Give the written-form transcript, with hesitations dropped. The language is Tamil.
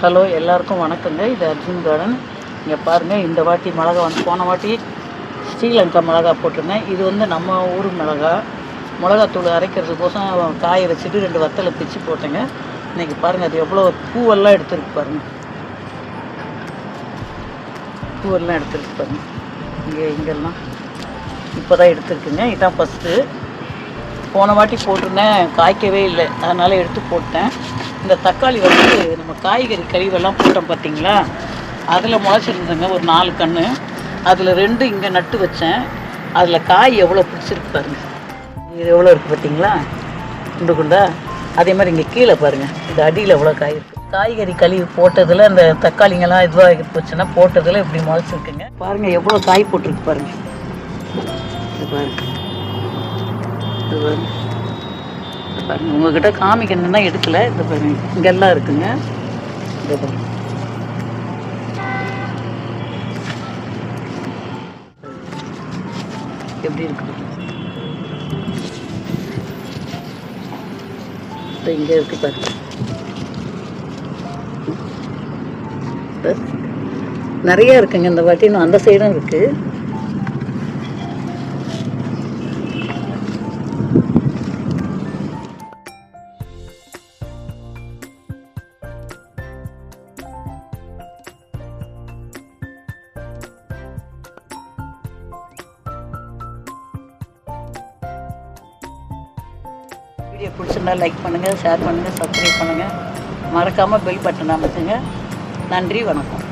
ஹலோ, எல்லாருக்கும் வணக்கங்க. இது அர்ஜுன் கார்டன். இங்கே பாருங்கள், இந்த வாட்டி மிளகா போன வாட்டி ஸ்ரீலங்கா மிளகா போட்டிருந்தேன். இது நம்ம ஊர் மிளகாத்தூள் அரைக்கிறதுக்கோசம் காய வச்சுட்டு 2 வத்தலை பிச்சு போட்டேங்க. இன்றைக்கி பாருங்கள், அது எவ்வளோ பூவெல்லாம் எடுத்துருக்கு பாருங்கள். பூவெல்லாம் எடுத்துருக்கு பாருங்கள். இங்கெல்லாம் இப்போ தான் எடுத்துருக்குங்க. இதுதான் ஃபஸ்ட்டு. போன வாட்டி போட்டிருந்தேன், காய்க்கவே இல்லை, அதனால் எடுத்து போட்டேன். இந்த தக்காளி நம்ம காய்கறி கழிவெல்லாம் போட்டோம் பார்த்தீங்களா, அதில் முளைச்சிருந்தேங்க ஒரு 4 கன்று. அதில் 2 இங்கே நட்டு வச்சேன். அதில் காய் எவ்வளோ பிடிச்சிருக்கு பாருங்கள். இது எவ்வளோ இருக்குது பார்த்தீங்களா, குண்டு குண்டா. அதே மாதிரி இங்கே கீழே பாருங்கள், இந்த அடியில் எவ்வளோ காய் இருக்குது. காய்கறி கழிவு போட்டதில் அந்த தக்காளிங்கெல்லாம் இதுவாக போச்சுன்னா போட்டதில் இப்படி முளைச்சிருக்குங்க. பாருங்கள் எவ்வளோ காய் போட்டிருக்கு பாருங்கள். இது பாருங்கள், இது பாருங்கள், பாருங்கள். உங்கள்கிட்ட காமிக்கணுன்னா எடுக்கல. இந்த பாருங்க, இங்கெல்லாம் இருக்குங்க. இந்த பாருங்க, எப்படி இருக்கு இங்கே இருக்கு பாருங்க. நிறைய இருக்குங்க இந்த வாட்டி. இன்னும் அந்த சைடும் இருக்கு. வீடியோ பிடிச்சிருந்தா லைக் பண்ணுங்கள், ஷேர் பண்ணுங்கள், சப்ஸ்கிரைப் பண்ணுங்கள். மறக்காமல் பெல் பட்டன் அமைச்சுங்க. நன்றி, வணக்கம்.